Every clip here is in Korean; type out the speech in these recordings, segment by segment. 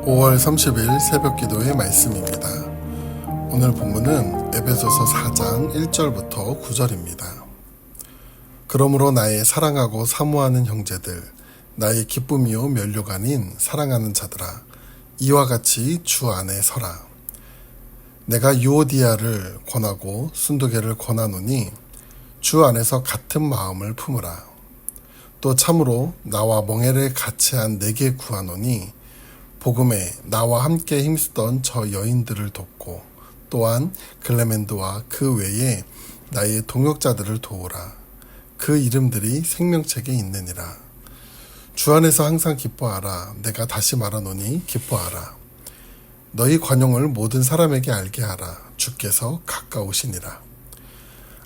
5월 30일 새벽 기도의 말씀입니다. 오늘 본문은 에베소서 4장 1절부터 9절입니다. 그러므로 나의 사랑하고 사모하는 형제들, 나의 기쁨이요 면류가 아닌 사랑하는 자들아, 이와 같이 주 안에 서라. 내가 유오디아를 권하고 순두개를 권하노니 주 안에서 같은 마음을 품으라. 또 참으로 나와 멍에를 같이 한 내게 구하노니 복음에 나와 함께 힘쓰던 저 여인들을 돕고 또한 글레멘드와 그 외에 나의 동역자들을 도우라. 그 이름들이 생명책에 있느니라. 주 안에서 항상 기뻐하라. 내가 다시 말하노니 기뻐하라. 너희 관용을 모든 사람에게 알게 하라. 주께서 가까우시니라.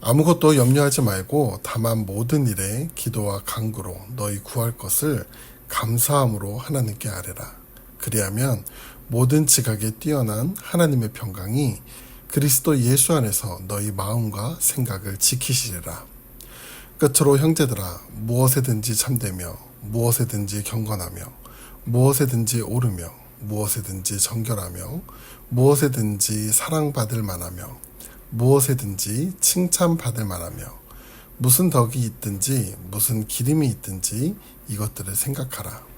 아무것도 염려하지 말고 다만 모든 일에 기도와 간구로 너희 구할 것을 감사함으로 하나님께 아뢰라. 그리하면 모든 지각에 뛰어난 하나님의 평강이 그리스도 예수 안에서 너희 마음과 생각을 지키시리라. 끝으로 형제들아, 무엇에든지 참되며 무엇에든지 경건하며 무엇에든지 옳으며 무엇에든지 정결하며 무엇에든지 사랑받을 만하며 무엇에든지 칭찬받을 만하며 무슨 덕이 있든지 무슨 기림이 있든지 이것들을 생각하라.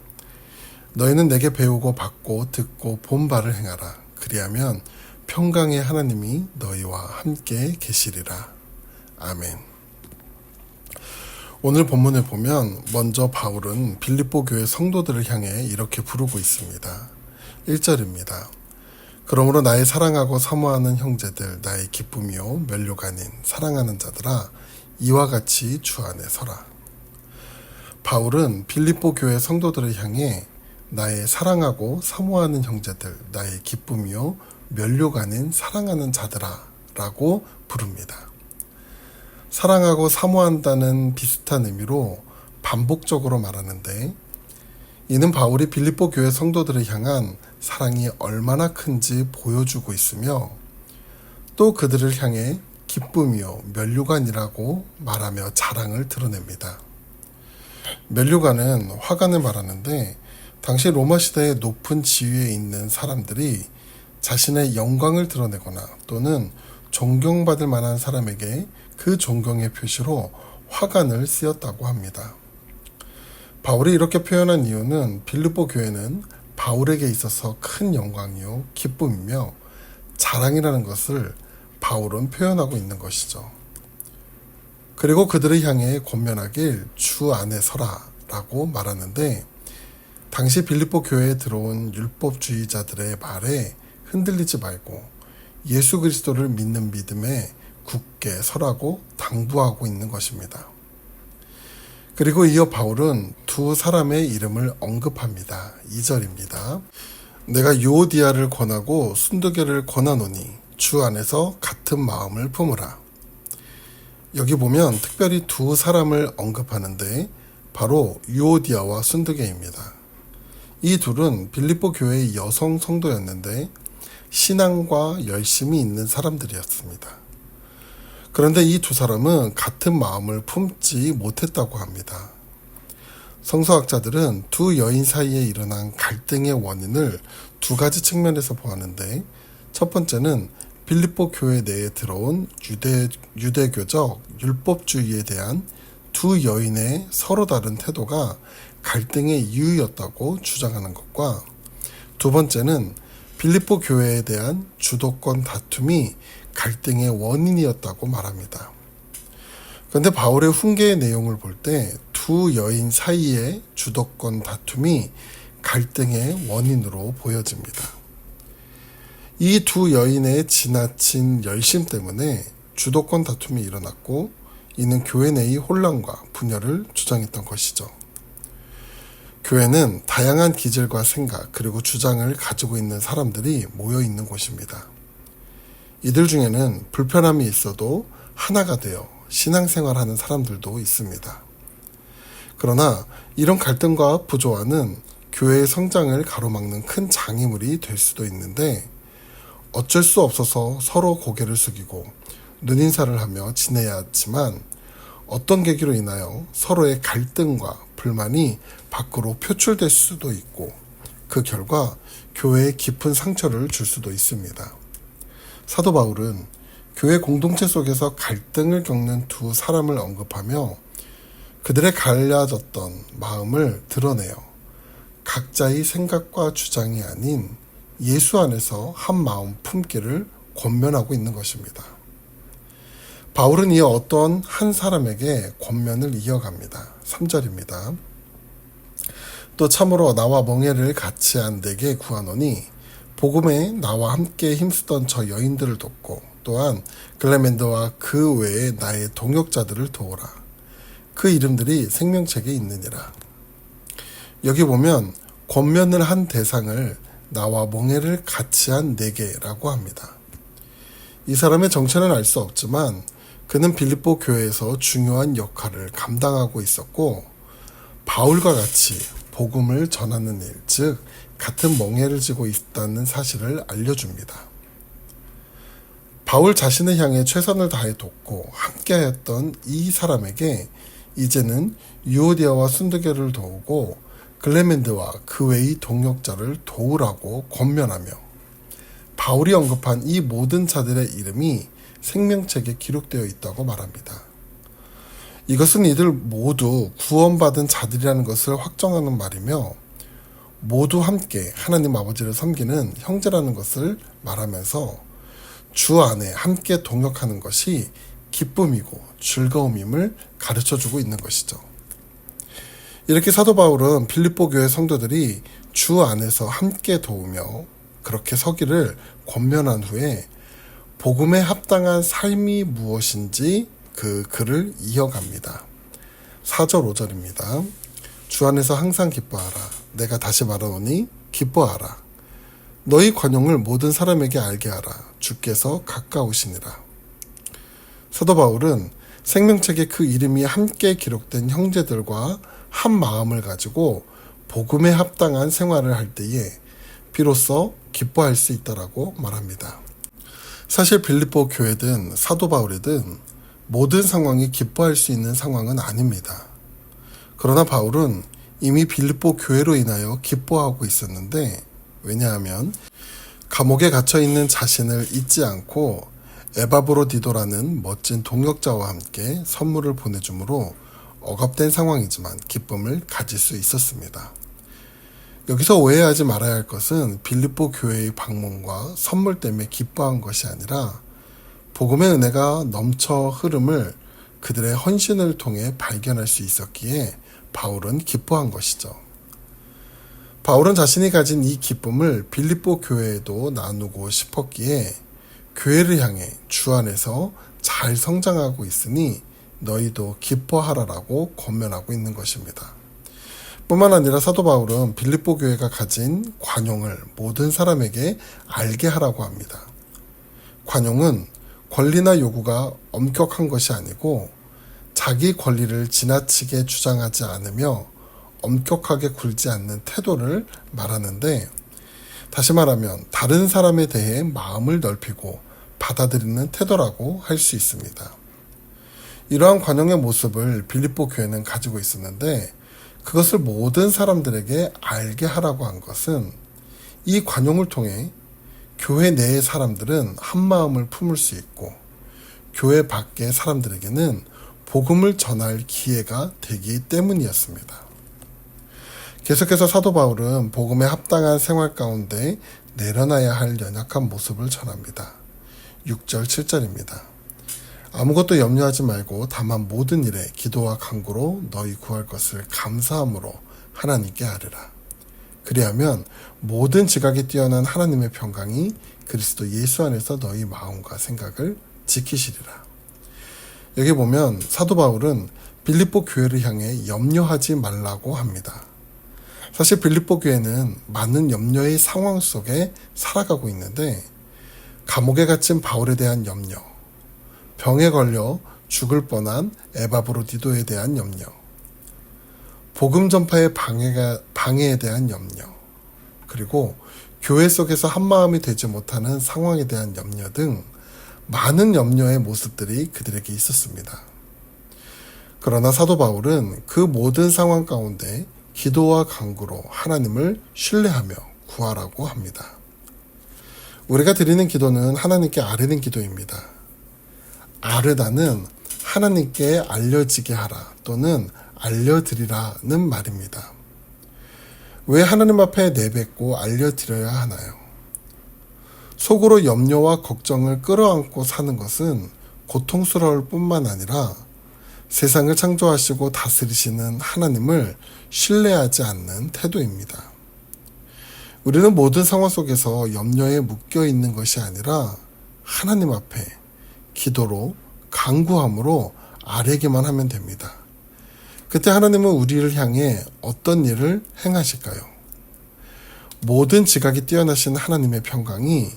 너희는 내게 배우고 받고 듣고 본 바를 행하라. 그리하면 평강의 하나님이 너희와 함께 계시리라. 아멘. 오늘 본문을 보면 먼저 바울은 빌립보 교회 성도들을 향해 이렇게 부르고 있습니다. 1절입니다. 그러므로 나의 사랑하고 사모하는 형제들, 나의 기쁨이요 면류가 아닌 사랑하는 자들아, 이와 같이 주 안에 서라. 바울은 빌립보 교회 성도들을 향해 나의 사랑하고 사모하는 형제들, 나의 기쁨이요 면류가 아닌 사랑하는 자들아 라고 부릅니다. 사랑하고 사모한다는 비슷한 의미로 반복적으로 말하는데, 이는 바울이 빌립보 교회 성도들을 향한 사랑이 얼마나 큰지 보여주고 있으며 또 그들을 향해 기쁨이요 면류관이라고 말하며 자랑을 드러냅니다. 면류관은 화관을 말하는데, 당시 로마 시대의 높은 지위에 있는 사람들이 자신의 영광을 드러내거나 또는 존경받을 만한 사람에게 그 존경의 표시로 화관을 쓰였다고 합니다. 바울이 이렇게 표현한 이유는 빌립보 교회는 바울에게 있어서 큰 영광이요 기쁨이며 자랑이라는 것을 바울은 표현하고 있는 것이죠. 그리고 그들을 향해 권면하길 주 안에 서라 라고 말하는데, 당시 빌립보 교회에 들어온 율법주의자들의 말에 흔들리지 말고 예수 그리스도를 믿는 믿음에 굳게 서라고 당부하고 있는 것입니다. 그리고 이어 바울은 두 사람의 이름을 언급합니다. 2절입니다. 내가 유오디아를 권하고 순두개를 권하노니 주 안에서 같은 마음을 품으라. 여기 보면 특별히 두 사람을 언급하는데 바로 유오디아와 순두개입니다. 이 둘은 빌립보 교회의 여성 성도였는데 신앙과 열심이 있는 사람들이었습니다. 그런데 이 두 사람은 같은 마음을 품지 못했다고 합니다. 성서학자들은 두 여인 사이에 일어난 갈등의 원인을 두 가지 측면에서 보았는데, 첫 번째는 빌립보 교회 내에 들어온 유대교적 율법주의에 대한 두 여인의 서로 다른 태도가 갈등의 이유였다고 주장하는 것과, 두 번째는 빌립보 교회에 대한 주도권 다툼이 갈등의 원인이었다고 말합니다. 그런데 바울의 훈계의 내용을 볼 때 두 여인 사이의 주도권 다툼이 갈등의 원인으로 보여집니다. 이 두 여인의 지나친 열심 때문에 주도권 다툼이 일어났고, 이는 교회 내의 혼란과 분열을 주장했던 것이죠. 교회는 다양한 기질과 생각 그리고 주장을 가지고 있는 사람들이 모여 있는 곳입니다. 이들 중에는 불편함이 있어도 하나가 되어 신앙생활하는 사람들도 있습니다. 그러나 이런 갈등과 부조화는 교회의 성장을 가로막는 큰 장애물이 될 수도 있는데, 어쩔 수 없어서 서로 고개를 숙이고 눈인사를 하며 지내야 하지만, 어떤 계기로 인하여 서로의 갈등과 불만이 밖으로 표출될 수도 있고, 그 결과 교회에 깊은 상처를 줄 수도 있습니다. 사도 바울은 교회 공동체 속에서 갈등을 겪는 두 사람을 언급하며 그들의 갈라졌던 마음을 드러내요. 각자의 생각과 주장이 아닌 예수 안에서 한 마음 품기를 권면하고 있는 것입니다. 바울은 이어 어떤 한 사람에게 권면을 이어갑니다. 3절입니다. 또 참으로 나와 멍에를 같이 한 내게 구하노니 복음에 나와 함께 힘쓰던 저 여인들을 돕고 또한 글레멘드와 그 외에 나의 동역자들을 도우라. 그 이름들이 생명책에 있느니라. 여기 보면 권면을 한 대상을 나와 멍에를 같이 한 내게라고 합니다. 이 사람의 정체는 알 수 없지만 그는 빌립보 교회에서 중요한 역할을 감당하고 있었고 바울과 같이 복음을 전하는 일, 즉 같은 멍에를 지고 있다는 사실을 알려줍니다. 바울 자신을 향해 최선을 다해 돕고 함께하였던 이 사람에게 이제는 유오디아와 순두개를 도우고 글레멘드와 그 외의 동역자를 도우라고 권면하며 바울이 언급한 이 모든 자들의 이름이 생명책에 기록되어 있다고 말합니다. 이것은 이들 모두 구원받은 자들이라는 것을 확정하는 말이며 모두 함께 하나님 아버지를 섬기는 형제라는 것을 말하면서 주 안에 함께 동역하는 것이 기쁨이고 즐거움임을 가르쳐주고 있는 것이죠. 이렇게 사도 바울은 빌립보 교회 성도들이 주 안에서 함께 도우며 그렇게 서기를 권면한 후에 복음에 합당한 삶이 무엇인지 그 글을 이어갑니다. 4절 5절입니다. 주 안에서 항상 기뻐하라. 내가 다시 말하노니 기뻐하라. 너희 관용을 모든 사람에게 알게 하라. 주께서 가까우시니라. 사도 바울은 생명책에 그 이름이 함께 기록된 형제들과 한 마음을 가지고 복음에 합당한 생활을 할 때에 비로소 기뻐할 수 있다라고 말합니다. 사실 빌립보 교회든 사도 바울이든 모든 상황이 기뻐할 수 있는 상황은 아닙니다. 그러나 바울은 이미 빌립보 교회로 인하여 기뻐하고 있었는데 왜냐하면 감옥에 갇혀있는 자신을 잊지 않고 에바브로디도라는 멋진 동역자와 함께 선물을 보내주므로 억압된 상황이지만 기쁨을 가질 수 있었습니다. 여기서 오해하지 말아야 할 것은 빌립보 교회의 방문과 선물 때문에 기뻐한 것이 아니라 복음의 은혜가 넘쳐 흐름을 그들의 헌신을 통해 발견할 수 있었기에 바울은 기뻐한 것이죠. 바울은 자신이 가진 이 기쁨을 빌립보 교회에도 나누고 싶었기에 교회를 향해 주 안에서 잘 성장하고 있으니 너희도 기뻐하라라고 권면하고 있는 것입니다. 뿐만 아니라 사도 바울은 빌립보 교회가 가진 관용을 모든 사람에게 알게 하라고 합니다. 관용은 권리나 요구가 엄격한 것이 아니고 자기 권리를 지나치게 주장하지 않으며 엄격하게 굴지 않는 태도를 말하는데 다시 말하면 다른 사람에 대해 마음을 넓히고 받아들이는 태도라고 할 수 있습니다. 이러한 관용의 모습을 빌립보 교회는 가지고 있었는데 그것을 모든 사람들에게 알게 하라고 한 것은 이 관용을 통해 교회 내의 사람들은 한 마음을 품을 수 있고 교회 밖의 사람들에게는 복음을 전할 기회가 되기 때문이었습니다. 계속해서 사도 바울은 복음에 합당한 생활 가운데 내려놔야 할 연약한 모습을 전합니다. 6절 7절입니다. 아무것도 염려하지 말고 다만 모든 일에 기도와 간구로 너희 구할 것을 감사함으로 하나님께 아뢰라. 그리하면 모든 지각이 뛰어난 하나님의 평강이 그리스도 예수 안에서 너희 마음과 생각을 지키시리라. 여기 보면 사도 바울은 빌립보 교회를 향해 염려하지 말라고 합니다. 사실 빌립보 교회는 많은 염려의 상황 속에 살아가고 있는데 감옥에 갇힌 바울에 대한 염려, 병에 걸려 죽을 뻔한 에바브로디도에 대한 염려, 복음 전파의 방해에 대한 염려, 그리고 교회 속에서 한마음이 되지 못하는 상황에 대한 염려 등 많은 염려의 모습들이 그들에게 있었습니다. 그러나 사도 바울은 그 모든 상황 가운데 기도와 간구로 하나님을 신뢰하며 구하라고 합니다. 우리가 드리는 기도는 하나님께 아뢰는 기도입니다. 아뢰다는 하나님께 알려지게 하라 또는 알려드리라는 말입니다. 왜 하나님 앞에 내뱉고 알려드려야 하나요? 속으로 염려와 걱정을 끌어안고 사는 것은 고통스러울 뿐만 아니라 세상을 창조하시고 다스리시는 하나님을 신뢰하지 않는 태도입니다. 우리는 모든 상황 속에서 염려에 묶여 있는 것이 아니라 하나님 앞에 기도로 간구함으로 아뢰기만 하면 됩니다. 그때 하나님은 우리를 향해 어떤 일을 행하실까요? 모든 지각이 뛰어나신 하나님의 평강이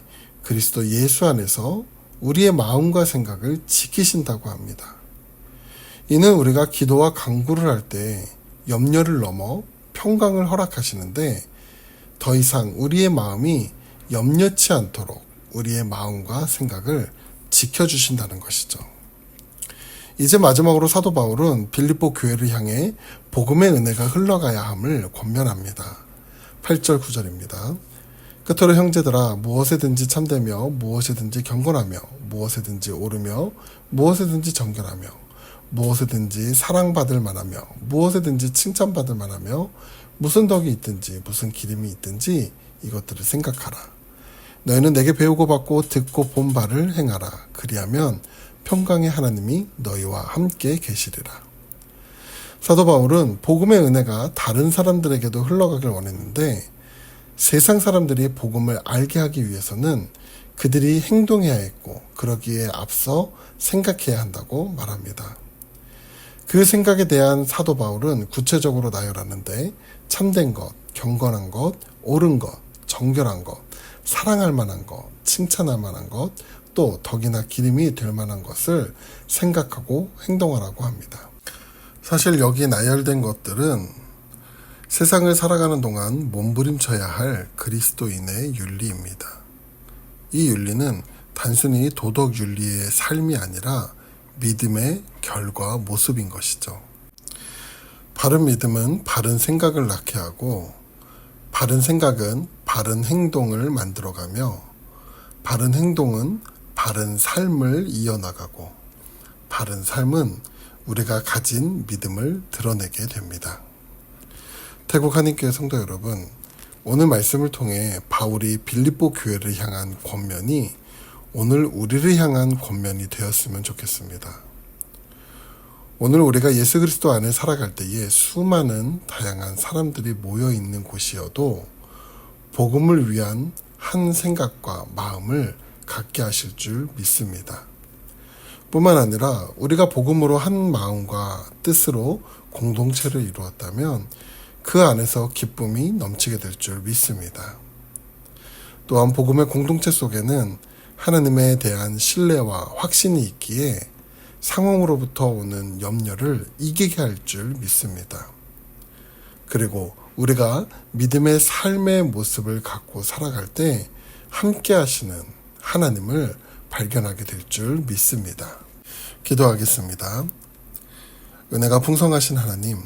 그리스도 예수 안에서 우리의 마음과 생각을 지키신다고 합니다. 이는 우리가 기도와 간구를 할 때 염려를 넘어 평강을 허락하시는데 더 이상 우리의 마음이 염려치 않도록 우리의 마음과 생각을 지켜주신다는 것이죠. 이제 마지막으로 사도 바울은 빌립보 교회를 향해 복음의 은혜가 흘러가야 함을 권면합니다. 8절 9절입니다. 끝으로 형제들아 무엇에든지 참되며 무엇에든지 경건하며 무엇에든지 오르며 무엇에든지 정결하며 무엇에든지 사랑받을 만하며 무엇에든지 칭찬받을 만하며 무슨 덕이 있든지 무슨 기름이 있든지 이것들을 생각하라. 너희는 내게 배우고 받고 듣고 본 바를 행하라. 그리하면 평강의 하나님이 너희와 함께 계시리라. 사도 바울은 복음의 은혜가 다른 사람들에게도 흘러가길 원했는데 세상 사람들이 복음을 알게 하기 위해서는 그들이 행동해야 했고 그러기에 앞서 생각해야 한다고 말합니다. 그 생각에 대한 사도 바울은 구체적으로 나열하는데 참된 것, 경건한 것, 옳은 것, 정결한 것, 사랑할 만한 것, 칭찬할 만한 것, 또 덕이나 기름이 될 만한 것을 생각하고 행동하라고 합니다. 사실 여기 나열된 것들은 세상을 살아가는 동안 몸부림쳐야 할 그리스도인의 윤리입니다. 이 윤리는 단순히 도덕 윤리의 삶이 아니라 믿음의 결과 모습인 것이죠. 바른 믿음은 바른 생각을 낳게 하고 바른 생각은 바른 행동을 만들어가며 바른 행동은 바른 삶을 이어나가고 바른 삶은 우리가 가진 믿음을 드러내게 됩니다. 태국 한인교회 성도 여러분, 오늘 말씀을 통해 바울이 빌립보 교회를 향한 권면이 오늘 우리를 향한 권면이 되었으면 좋겠습니다. 오늘 우리가 예수 그리스도 안에 살아갈 때에 수많은 다양한 사람들이 모여 있는 곳이어도 복음을 위한 한 생각과 마음을 갖게 하실 줄 믿습니다. 뿐만 아니라 우리가 복음으로 한 마음과 뜻으로 공동체를 이루었다면 그 안에서 기쁨이 넘치게 될 줄 믿습니다. 또한 복음의 공동체 속에는 하나님에 대한 신뢰와 확신이 있기에 상황으로부터 오는 염려를 이기게 할 줄 믿습니다. 그리고 우리가 믿음의 삶의 모습을 갖고 살아갈 때 함께 하시는 하나님을 발견하게 될 줄 믿습니다. 기도하겠습니다. 은혜가 풍성하신 하나님,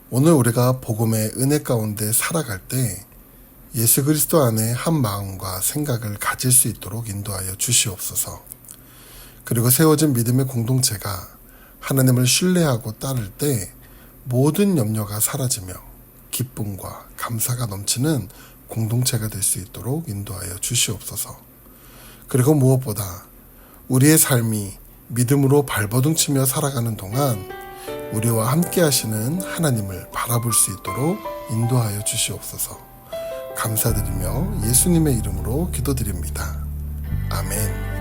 오늘 우리가 복음의 은혜 가운데 살아갈 때 예수 그리스도 안에 한 마음과 생각을 가질 수 있도록 인도하여 주시옵소서. 그리고 세워진 믿음의 공동체가 하나님을 신뢰하고 따를 때 모든 염려가 사라지며 기쁨과 감사가 넘치는 공동체가 될 수 있도록 인도하여 주시옵소서. 그리고 무엇보다 우리의 삶이 믿음으로 발버둥치며 살아가는 동안 우리와 함께 하시는 하나님을 바라볼 수 있도록 인도하여 주시옵소서. 감사드리며 예수님의 이름으로 기도드립니다. 아멘.